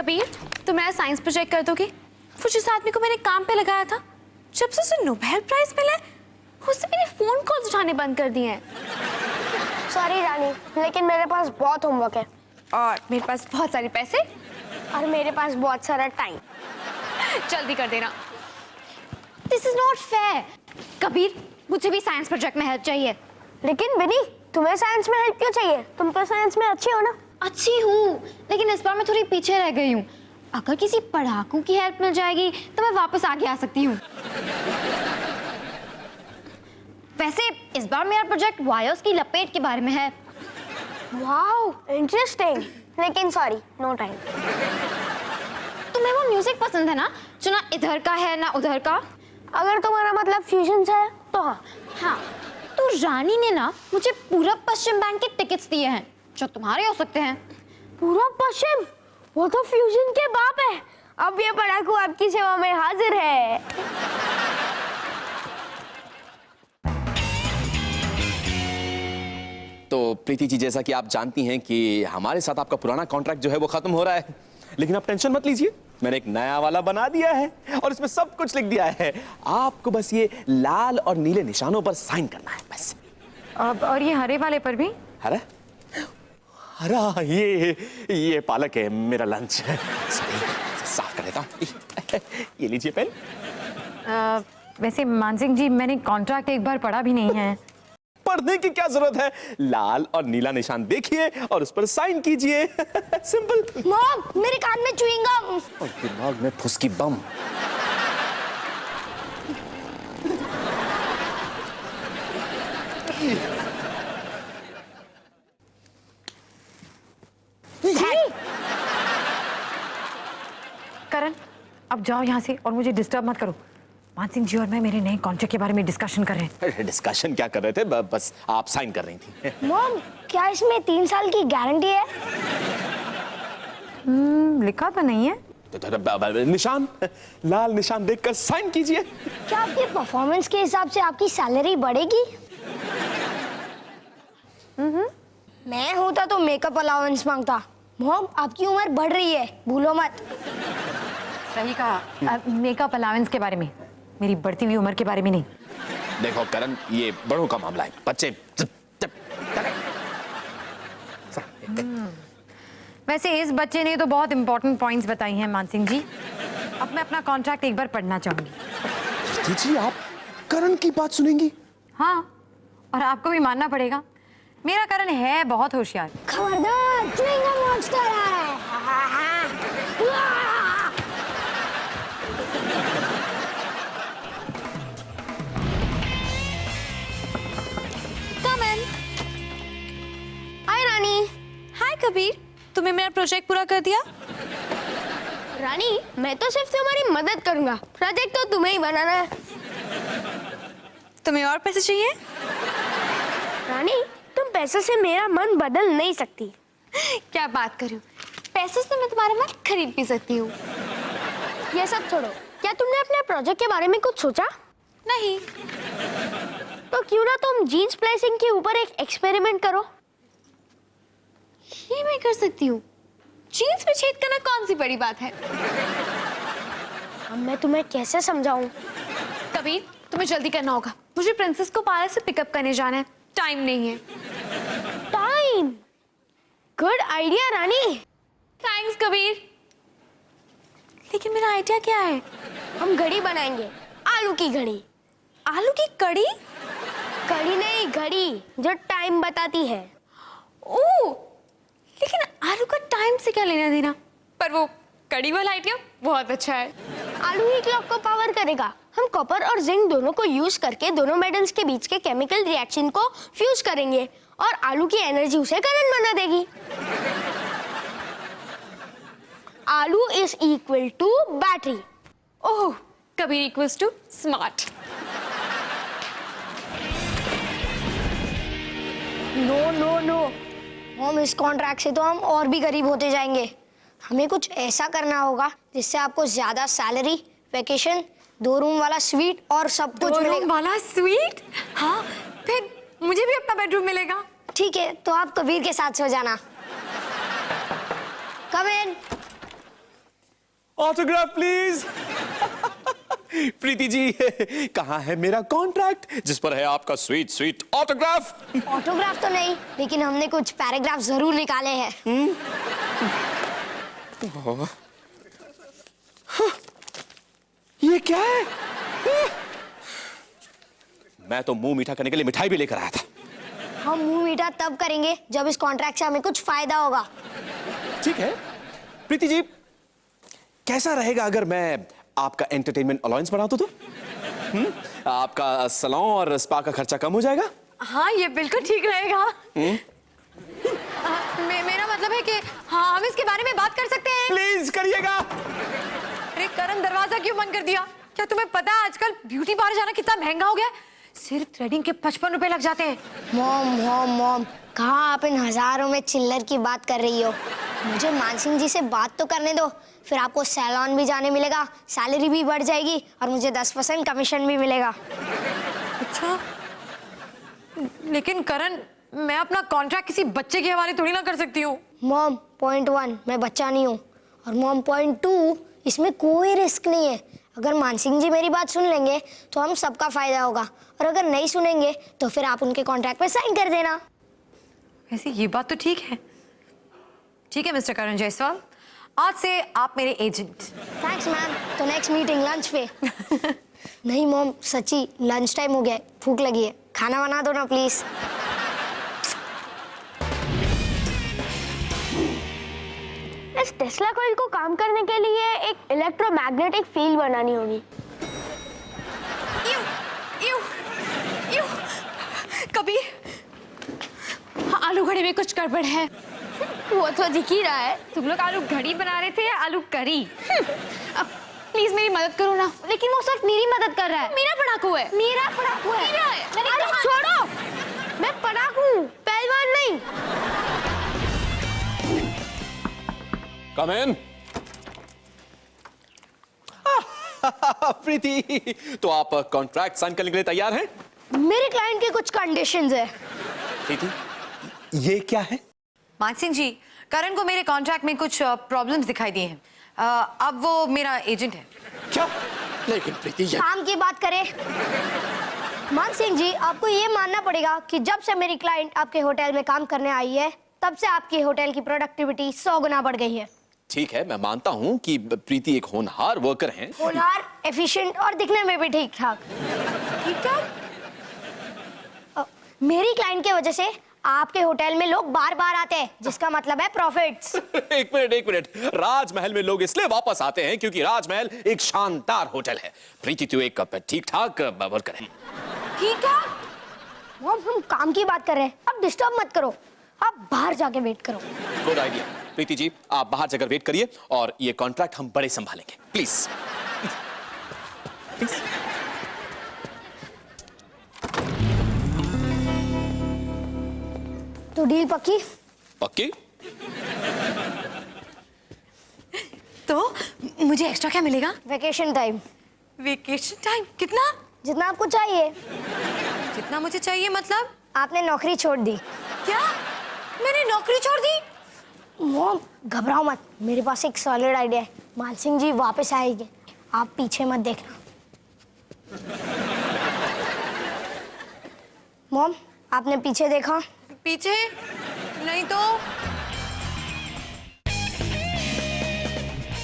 कबीर, तुम मेरा science project कर दोगे? वो जिस आदमी को मैंने काम पे लगाया था, जब से उसे नोबेल प्राइज मिला है, उससे मेरे फोन कॉल्स उठाने बंद कर दिए हैं। सॉरी रानी, लेकिन मेरे पास बहुत होमवर्क है और मेरे पास बहुत सारे पैसे और मेरे पास बहुत सारा टाइम। जल्दी कर देना। This is not fair. Kabir, मुझे भी साइंस प्रोजेक्ट में हेल्प चाहिए। लेकिन बिनी, तुम्हें साइंस में हेल्प क्यों चाहिए? तुम तो साइंस में अच्छी हो ना। अच्छी हूँ, लेकिन इस बार मैं थोड़ी पीछे रह गई हूँ। अगर किसी पढ़ाकू की हेल्प मिल जाएगी तो मैं वापस आगे आ सकती हूँ। वैसे इस बार मेरा प्रोजेक्ट वायर्स की लपेट के बारे में है। Wow, interesting. लेकिन सॉरी, नो टाइम। तुम्हें वो म्यूजिक पसंद है ना, जो ना इधर का है ना उधर का? अगर तुम्हारा मतलब फ्यूजन है तो हाँ। तो रानी ने ना मुझे पूरब पश्चिम बैंक के टिकट्स दिए हैं, जो तुम्हारे हो सकते हैं। पूरब पश्चिम? वो तो फ्यूजन के बाप है। अब ये पढ़ाकू आपकी सेवा में हाजिर है। तो प्रीति जी, जैसा कि आप जानती हैं कि हमारे साथ आपका पुराना कॉन्ट्रैक्ट जो है वो खत्म हो रहा है, लेकिन आप टेंशन मत लीजिए, मैंने एक नया वाला बना दिया है और इसमें सब कुछ लिख दिया है। आपको बस ये लाल और नीले निशानों पर साइन करना है बस। अब और ये हरे वाले पर भी? हरा? हरा? ये पालक है, मेरा लंच है। साफ कर देता हूँ। ये लीजिए पेन। वैसे मानसिंह जी, मैंने कॉन्ट्रैक्ट एक बार पढ़ा भी नहीं है। पढ़ने की क्या जरूरत है, लाल और नीला निशान देखिए और उस पर साइन कीजिए। सिंपल। मॉम, मेरे कान में च्युइंगम और दिमाग में फुसकी बम। करण, अब जाओ यहाँ से और मुझे डिस्टर्ब मत करो। मानसिंह जी और मैं मेरे नए कॉन्ट्रैक्ट के बारे में डिस्कशन कर रहे हैं। डिस्कशन क्या कर रहे थे? बस आप साइन कर रही थी। मॉम, क्या इसमें 3 साल की गारंटी है? लिखा तो नहीं है। तो निशान, लाल निशान देखकर साइन कीजिए। क्या आपकी परफॉर्मेंस के हिसाब से आपकी सैलरी बढ़ेगी? मैं होता तो मेकअप अलाउंस मांगता। मॉम, आपकी उम्र बढ़ रही है, भूलो मत। सही कहा। मेकअप अलाउंस के बारे में, मेरी बढ़ती हुई उम्र के बारे में नहीं। देखो करण, ये बड़ों का मामला है, बच्चे। वैसे इस बच्चे ने तो बहुत इंपॉर्टेंट पॉइंट्स बताई हैं मानसिंह जी। अब मैं अपना कॉन्ट्रैक्ट एक बार पढ़ना चाहूंगी। जी, आप करण की बात सुनेंगी? हाँ, और आपको भी मानना पड़ेगा, मेरा करण है बहुत होशियार। खबरदार, च्युइंगम मॉन्स्टर है। Come in। हाय रानी। हाय कबीर, तुम्हें मेरा प्रोजेक्ट पूरा कर दिया? रानी, मैं तो सिर्फ तुम्हारी मदद करूंगा, प्रोजेक्ट तो तुम्हें ही बनाना है। तुम्हें और पैसे चाहिए? रानी, तुम पैसे से मेरा मन बदल नहीं सकती। क्या बात कर रही हो? पैसे से मैं तुम्हारा मन खरीद भी सकती हूँ। ये सब छोड़ो, क्या तुमने अपने प्रोजेक्ट के बारे में कुछ सोचा? नहीं। तो क्यों ना तुम जीन्स प्लेसिंग के ऊपर एक एक्सपेरिमेंट करो। ये मैं कर सकती हूँ। जीन्स में छेद करना कौन सी बड़ी बात है? अब मैं तुम्हें कैसे समझाऊं? कबीर, तुम्हें जल्दी करना होगा, मुझे प्रिंसेस को पार्लर से पिकअप करने जाना है, टाइम नहीं है। टाइम? गुड आइडिया रानी। थैंक्स कबीर। लेकिन मेरा आइडिया क्या है? हम घड़ी बनाएंगे, आलू की घड़ी। आलू की कड़ी? घड़ी नहीं, घड़ी जो टाइम बताती है। ओह, लेकिन आलू का टाइम से क्या लेना देना? पर वो कड़ी वाला आइडिया बहुत अच्छा है। आलू ही क्लॉक को पावर करेगा। हम कॉपर और जिंक दोनों को यूज करके दोनों मेटल्स के बीच के केमिकल रिएक्शन को फ्यूज करेंगे और आलू की एनर्जी उसे करंट बना देगी। आलू is equal to battery. Oh, Kabir equals to smart. No no no, हम इस कॉन्ट्रैक्ट से तो हम और भी गरीब होते जाएंगे। हमें कुछ ऐसा करना होगा जिससे आपको ज्यादा सैलरी, वेकेशन, 2 रूम वाला स्वीट और सब कुछ मिलेगा। 2 रूम वाला स्वीट? हाँ, फिर मुझे भी अपना बेडरूम मिलेगा। ठीक है, तो आप कबीर के साथ सो जाना। कम इन। Autograph please. प्रीति जी, कहाँ है मेरा कॉन्ट्रैक्ट जिस पर है आपका स्वीट स्वीट ऑटोग्राफ? ऑटोग्राफ तो नहीं, लेकिन हमने कुछ पैराग्राफ जरूर निकाले हैं। ये क्या है? मैं तो मुंह मीठा करने के लिए मिठाई भी लेकर आया था। हम मुंह मीठा तब करेंगे जब इस कॉन्ट्रैक्ट से हमें कुछ फायदा होगा। ठीक है प्रीति जी, कैसा रहेगा अगर मैं आपका एंटरटेनमेंट अलाउंस बढ़ा दूं तो? आपका सैलून और स्पा का खर्चा कम हो जाएगा। हाँ, ये बिल्कुल ठीक रहेगा। मेरा मतलब है कि हाँ, हम इसके बारे में बात कर सकते हैं। प्लीज करिएगा। अरे करण, दरवाजा क्यों बंद कर दिया? क्या तुम्हें पता है आजकल ब्यूटी पार्लर जाना कितना महंगा हो गया है? सिर्फ थ्रेडिंग के 55 रुपए लग जाते हैं। मॉम मॉम मॉम, कहाँ आप इन हजारों में चिल्लर की बात कर रही हो? मुझे मानसिंह जी से बात तो करने दो, फिर आपको सैलून भी जाने मिलेगा, सैलरी भी बढ़ जाएगी और मुझे 10% कमीशन भी मिलेगा। अच्छा, लेकिन करण, मैं अपना कॉन्ट्रैक्ट किसी बच्चे के हवाले थोड़ी ना कर सकती हूँ। मॉम, पॉइंट 1 मैं बच्चा नहीं हूँ, और मॉम पॉइंट 2 इसमें कोई रिस्क नहीं है। अगर मानसिंह जी मेरी बात सुन लेंगे तो हम सबका फायदा होगा, और अगर नहीं सुनेंगे तो फिर आप उनके कॉन्ट्रैक्ट पे साइन कर देना। वैसे ये बात तो ठीक है। ठीक है मिस्टर करण जायसवाल, आज से आप मेरे एजेंट। Thanks ma'am. तो नेक्स्ट मीटिंग लंच पे। नहीं मॉम, सच्ची लंच टाइम हो गया है, भूख लगी है, खाना बना दो ना प्लीज। इस टेस्ला कॉइल को काम करने के लिए एक इलेक्ट्रोमैग्नेटिक फील्ड बनानी होगी। You, you, you. कभी आलू घड़ी में कुछ गड़बड़ है। वो तो दिख ही रहा है। तुम लोग आलू घड़ी बना रहे थे या आलू करी? अब प्लीज मेरी मदद करो ना। लेकिन वो सिर्फ मेरी मदद कर रहा है। मेरा पड़ाकू है। मेरा पड़ाकू है। मेरा है। अरे छोड़ो, मैं पड़ाकू हूँ, पहलवान नहीं। कम इन। प्रीति, तो आप कॉन्ट्रैक्ट साइन करने के लिए तैयार हैं? मेरे क्लाइंट के कुछ कंडीशंस है। प्रीति, ये क्या है? मानसिंह जी, करण को मेरे कॉन्ट्रैक्ट में कुछ प्रॉब्लम्स दिखाई दिए हैं। अब वो मेरा एजेंट है। क्या? लेकिन प्रीति, ये काम की बात करें, मानसिंह जी, आपको ये मानना पड़ेगा कि जब से मेरी क्लाइंट आपके होटल में काम करने आई है, तब से आपके होटल की प्रोडक्टिविटी 100 गुना बढ़ गई है। ठीक है, मैं मानता हूं कि प्रीति एक होनहार वर्कर हैं। होनहार, एफिशिएंट और दिखने में भी ठीक ठाक। ठीक ठाक? मेरी क्लाइंट की वजह से आपके होटल में लोग बार बार आते हैं, जिसका मतलब है प्रॉफिट्स। एक मिनट। राजमहल में लोग इसलिए वापस आते हैं क्योंकि राजमहल एक शानदार होटल है। प्रीति तो एक ठीक ठाक वर्कर है। ठीक ठाक? हम काम की बात कर रहे हैं, अब डिस्टर्ब मत करो, आप बाहर जाके वेट करो। Good idea. प्रीति जी, आप बाहर जाकर वेट करिए और ये कॉन्ट्रैक्ट हम बड़े संभालेंगे, प्लीज। तो डील पक्की? पक्की? तो मुझे एक्स्ट्रा क्या मिलेगा? Vacation time. Vacation time? कितना? जितना आपको चाहिए। जितना मुझे चाहिए मतलब? आपने नौकरी छोड़ दी। क्या? मैंने नौकरी छोड़ दी? मॉम, घबराओ मत, मेरे पास एक सॉलिड आइडिया है। मानसिंह जी वापस आएंगे, आप पीछे मत देखना। मॉम, आपने पीछे देखा? पीछे? नहीं तो।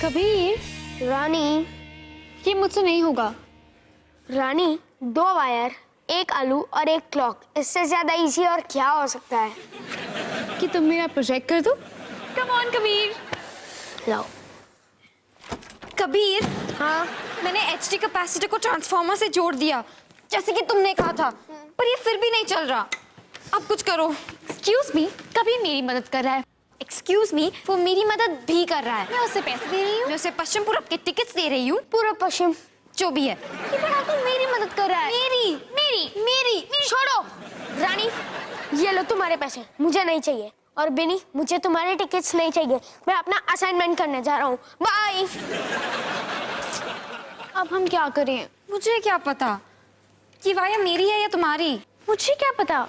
कबीर, रानी, ये मुझसे नहीं होगा। रानी, 2 वायर, 1 आलू और 1 क्लॉक, इससे ज्यादा इजी और क्या हो सकता है? कि तुम मेरा प्रोजेक्ट कर दो। Come on Kabir. लाओ। कबीर, हाँ? मैंने एचडी कैपेसिटर को ट्रांसफार्मर से जोड़ दिया, जैसे कि तुमने कहा था, पर ये फिर भी नहीं चल रहा। अब कुछ करो। एक्सक्यूज मी, कबीर मेरी मदद कर रहा है। एक्सक्यूज मी, वो मेरी मदद भी कर रहा है। मैं उसे पैसे दे रही हूँ, मैं उसे पश्चिम पूरब के टिकट्स दे रही हूँ। पूरा पश्चिम जो भी है। ये बड़ा तो मेरी मदद कर रहा है। मेरी छोड़ो। रानी, ये लो तुम्हारे पैसे, मुझे नहीं चाहिए। और बिनी, मुझे तुम्हारे टिकट्स नहीं चाहिए, मैं अपना असाइनमेंट करने जा रहा हूँ। बाय। अब हम क्या करें? मुझे क्या पता कि वाया मेरी है या तुम्हारी? मुझे क्या पता?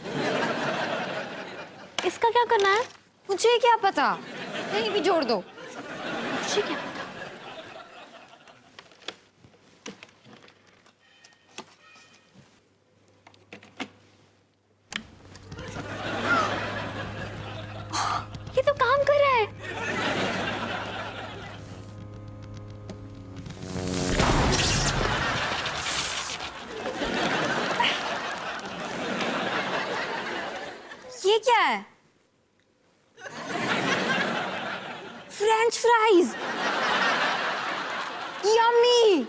इसका क्या करना है? मुझे क्या पता? कहीं भी जोड़ दो। मुझे क्या पता? क्या है? French fries. यम्मी।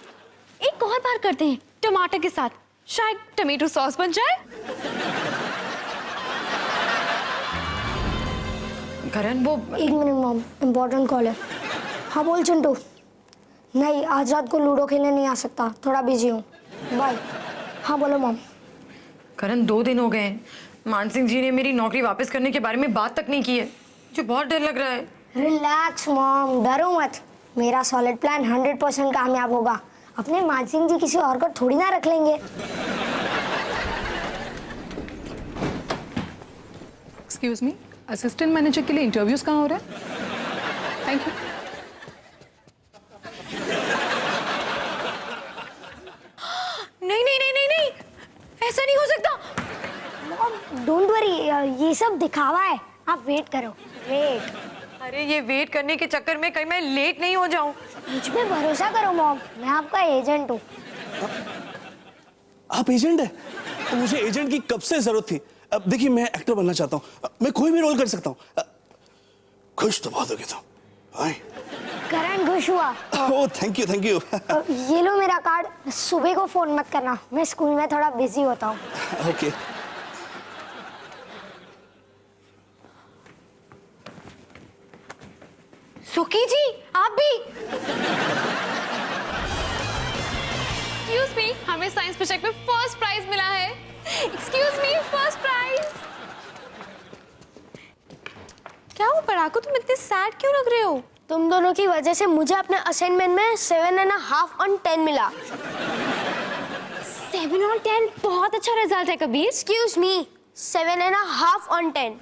एक और बार करते हैं टमाटर के साथ, शायद टमेटो सॉस बन जाए। करण वो एक मिनट मॉम, इम्पोर्टेंट कॉल है। हाँ बोल चिंटू। नहीं, आज रात को लूडो खेलने नहीं आ सकता, थोड़ा बिजी हूँ, बाय। हाँ बोलो मॉम। करण 2 दिन हो गए हैं, मान सिंह जी ने मेरी नौकरी वापस करने के बारे में बात तक नहीं की है। मुझे बहुत डर लग रहा है। रिलैक्स मॉम, डरो मत। मेरा सॉलिड प्लान 100% कामयाब होगा। अपने मान सिंह जी किसी और को थोड़ी ना रख लेंगे। एक्सक्यूज मी, असिस्टेंट मैनेजर के लिए इंटरव्यूज कहाँ हो रहा है? Thank you. नहीं नहीं नहीं नहीं नहीं, ऐसा नहीं हो सकता। मॉम डोंट वरी, ये सब दिखावा है, आप वेट करो, वेट। अरे ये वेट करने के चक्कर में कहीं मैं लेट नहीं हो जाऊं। मुझ पे भरोसा करो मॉम, मैं आपका एजेंट हूँ। आप एजेंट है? तो मुझे एजेंट की कब से जरूरत थी। अब देखिए, मैं एक्टर बनना चाहता हूँ, मैं कोई भी रोल कर सकता हूँ। खुश तो बहुत हो गया था। हाय करण खुश हुआ। Oh thank you thank you. ये लो मेरा कार्ड, सुबह को फोन मत करना, मैं स्कूल में थोड़ा बिजी होता हूँ। ओके। सुकी जी आप भी? एक्सक्यूज मी, हमें साइंस प्रोजेक्ट में फर्स्ट प्राइज मिला है। Excuse me, first prize. क्या हुआ पराको, तुम इतने सैड क्यों लग रहे हो? तुम दोनों की वजह से मुझे अपने असाइनमेंट में 7.5 on 10 मिला। 7 on 10 बहुत अच्छा रिजल्ट है कबीर। Excuse me, 7.5 on 10।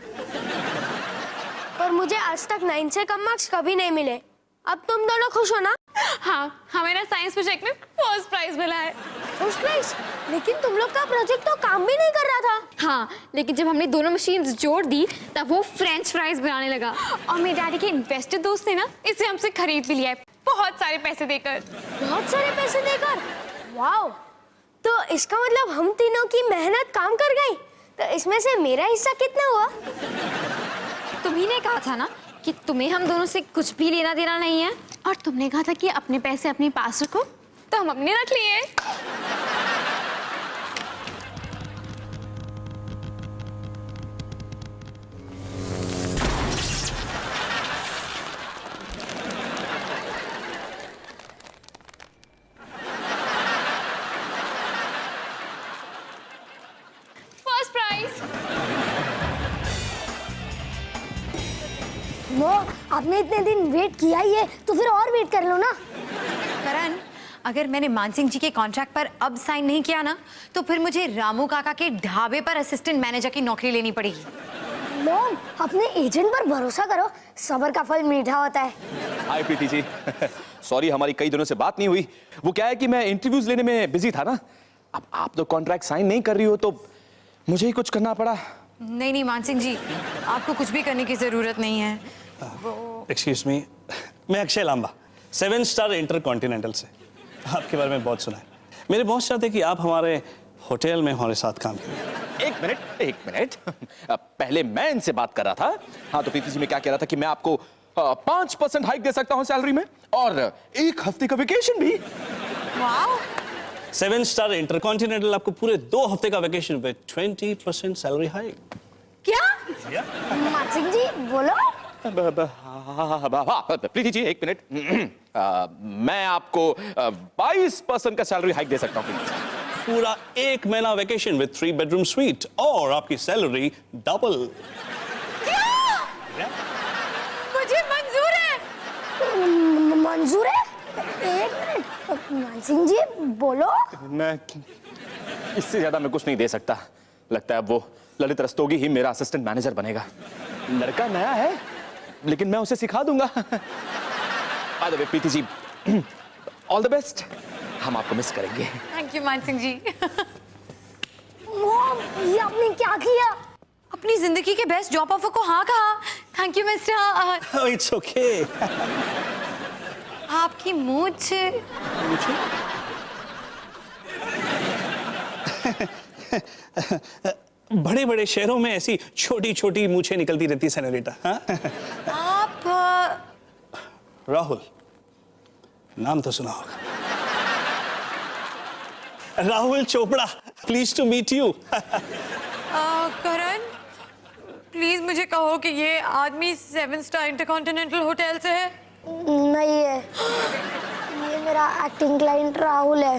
पर मुझे आज तक 9 से कम मार्क्स कभी नहीं मिले। अब तुम दोनों खुश हो ना? हाँ, हमें ना साइंस प्रोजेक्ट में फर्स्ट प्राइज मिला है। First prize? लेकिन तुम लोग का प्रोजेक्ट तो काम भी नहीं कर रहा था। हाँ, लेकिन जब हमने दोनों मशीन्स जोड़ दी तब वो फ्रेंच फ्राइज बनाने लगा। और मेरे डैडी के इन्वेस्टर दोस्त ने ना इसे हमसे खरीद भी लिया है, बहुत सारे पैसे देकर। बहुत सारे पैसे देकर? वाओ! तो इसका मतलब हम तीनों की मेहनत काम कर गई। तो इसमें से मेरा हिस्सा कितना हुआ? तुम्ही ने कहा था ना कि तुम्हें हम दोनों से कुछ भी लेना देना नहीं है, और तुमने कहा था कि अपने पैसे अपने पास रखो, तो हम अपने रख लिए। First prize. नो, आपने इतने दिन वेट किया ही है तो फिर और वेट कर लो ना। करण, अगर मैंने मान सिंह जी के कॉन्ट्रैक्ट पर अब साइन नहीं किया ना, तो फिर मुझे रामू काका के ढाबे पर असिस्टेंट मैनेजर की नौकरी लेनी पड़ेगी। मॉम, अपने एजेंट पर भरोसा करो, सब्र का फल मीठा होता है। हाय प्रीति जी। सॉरी, हमारी कई दिनों से बात नहीं हुई। वो क्या है कि मैं इंटरव्यूज लेने में बिजी था ना। अब आप तो कॉन्ट्रैक्ट साइन नहीं कर रही हो, तो मुझे ही कुछ करना पड़ा। नहीं नहीं मान सिंह जी, आपको कुछ भी करने की जरूरत नहीं है। एक्सक्यूज मी, मैं अक्षय लांबा 7 स्टार इंटरकॉन्टिनेंटल से आपके बारे में बहुत सुना है। मेरे बॉस चाहते कि आप हमारे होटल में हमारे साथ काम करें। एक मिनट। पहले मैं इनसे बात कर रहा था। हाँ, तो प्रीति जी, मैं क्या कह रहा था कि मैं आपको 5% हाइक दे सकता हूँ सैलरी में, और 1 हफ्ते का वेकेशन भी। वाओ! 7 स्टार इंटरकॉन्टिनेंटल आपको पूरे 2 हफ्ते का वेकेशन पे 20% सैलरी हाइक। क्या? मानसिंह जी बोलो। प्रीति जी, 1 मिनट। मैं आपको 22% का सैलरी हाइक दे सकता हूँ। पूरा 1 महीना वेकेशन विद 3 बेडरूम स्वीट और आपकी सैलरी डबल। मुझे मंजूर है। मंजूर है? एक मिनट, मानसिंह जी बोलो। मैं इससे ज्यादा मैं कुछ नहीं दे सकता। लगता है अब वो ललित रस्तोगी ही मेरा असिस्टेंट मैनेजर बनेगा। लड़का नया है, लेकिन मैं उसे सिखा दूंगा। By the way Preeti ji, all the best. हम आपको मिस करेंगे। थैंक यू मान सिंह जी। मॉम, ये आपने क्या किया? अपनी जिंदगी के बेस्ट जॉब ऑफर को हाँ कहा। Thank you mister. It's okay. आपकी मूछ। बड़े बड़े शहरों में ऐसी छोटी छोटी मूछें निकलती रहती है सेनोरिटा। हाँ? आप राहुल, नाम तो सुना होगा। Rahul Chopra, please to meet you. Karan, please मुझे कहो कि ये आदमी 7 स्टार इंटरकॉन्टिनेंटल होटल से है। नहीं है, ये मेरा एक्टिंग क्लाइंट राहुल है।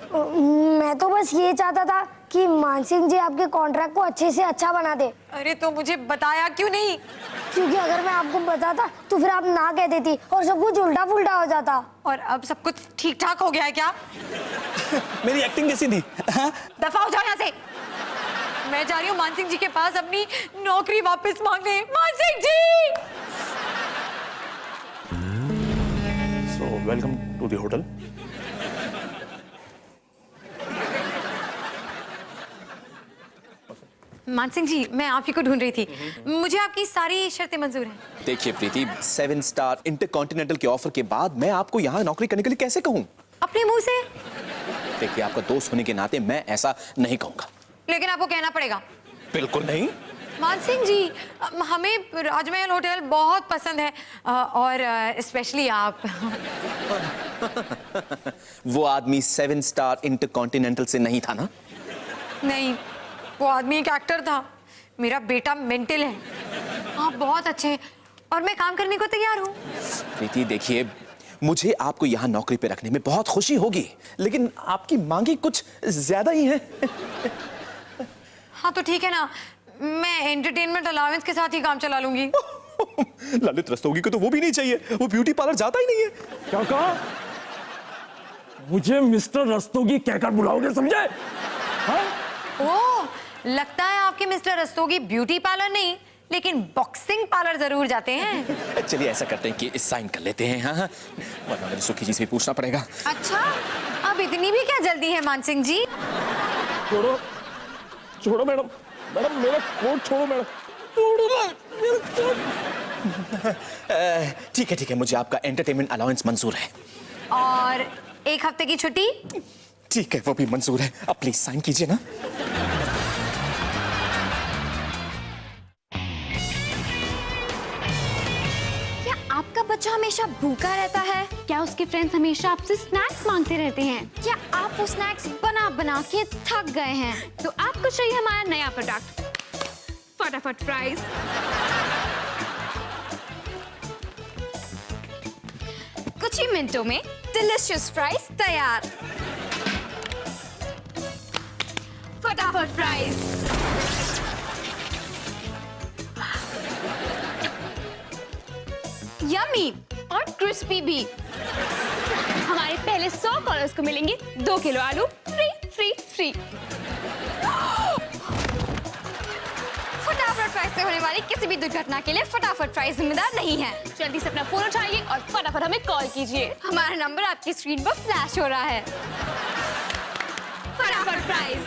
मैं तो बस ये चाहता था कि मानसिंह जी आपके कॉन्ट्रैक्ट को अच्छे से अच्छा बना दे। अरे तो मुझे बताया क्यों नहीं? क्योंकि अगर मैं आपको बताता तो फिर आप ना कह देती और सब कुछ उल्टा पुल्टा हो जाता। और अब सब कुछ ठीक ठाक हो गया है क्या? मेरी एक्टिंग कैसी थी? हाँ? दफा हो जाओ यहाँ से। मैं जा रही हूँ मानसिंह जी के पास अपनी नौकरी वापस मांगने। मानसिंह जी! So welcome to the hotel. Mansingh जी, मैं आप ही को ढूंढ रही थी। मुझे आपकी सारी शर्तें मंजूर हैं। देखिए प्रीति, 7 स्टार इंटरकॉन्टिनेंटल के ऑफर के बाद मैं आपको यहाँ नौकरी करने के लिए कैसे कहूँ? अपने मुंह से? देखिए, आपका दोस्त होने के नाते मैं ऐसा नहीं कहूँगा। लेकिन आपको कहना पड़ेगा। बिल्कुल नहीं। मानसिंह जी, हमें राजमहल होटल बहुत पसंद है और स्पेशली आप। वो आदमी 7 स्टार इंटरकॉन्टिनेंटल से नहीं था ना? नहीं, वो आदमी एक एक्टर था। मेरा बेटा मेंटल है। आप बहुत अच्छे हैं और मैं काम करने को तैयार हूँ। प्रीति देखिए, मुझे आपको यहाँ नौकरी पे रखने में बहुत खुशी होगी, लेकिन आपकी मांगे कुछ ज्यादा ही हैं। हाँ तो ठीक है ना, मैं एंटरटेनमेंट अलाउंस के साथ ही काम चला लूंगी। ललित रस्तोगी को तो वो भी नहीं चाहिए, वो ब्यूटी पार्लर जाता ही नहीं है। क्या कहा? मुझे मिस्टर रस्तोगी कहकर बुलाओगे, समझे? हाँ? ओह, लगता है आपके मिस्टर रस्तोगी ब्यूटी पार्लर नहीं लेकिन बॉक्सिंग पार्लर जरूर जाते हैं। चलिए ऐसा करते हैं कि साइन कर लेते हैं। हाँ, वरना मुझे सुखी जी से भी पूछना पड़ेगा। अच्छा, अब इतनी भी क्या जल्दी है मानसिंह जी? छोड़ो छोड़ो मैडम, मैडम मेरा कोट छोड़ो मैडम, छोड़ो ना मेरा कोट। ठीक है, मुझे आपका एंटरटेनमेंट अलाउंस मंजूर है। और 1 हफ्ते की छुट्टी? ठीक है, वो भी मंजूर है। अब प्लीज साइन कीजिए ना। क्या आपका बच्चा हमेशा भूखा रहता है? क्या उसके फ्रेंड्स हमेशा आपसे स्नैक्स मांगते रहते हैं? क्या आप वो स्नैक्स बना बना के थक गए हैं? तो आपको चाहिए हमारा नया प्रोडक्ट, फटाफट फ्राइज। कुछ ही मिनटों में डिलीशियस फ्राइज तैयार। फटाफट फ्राइज। यम्मी और क्रिस्पी भी। हमारे पहले 100 कॉलर्स को मिलेंगे 2 किलो आलू फ्री फ्री फ्री। फटाफट फ्राइज से होने वाली किसी भी दुर्घटना के लिए फटाफट फ्राइज जिम्मेदार नहीं है। जल्दी से अपना फोन उठाइए और फटाफट हमें कॉल कीजिए। हमारा नंबर आपकी स्क्रीन पर फ्लैश हो रहा है। फटाफट फ्राइज।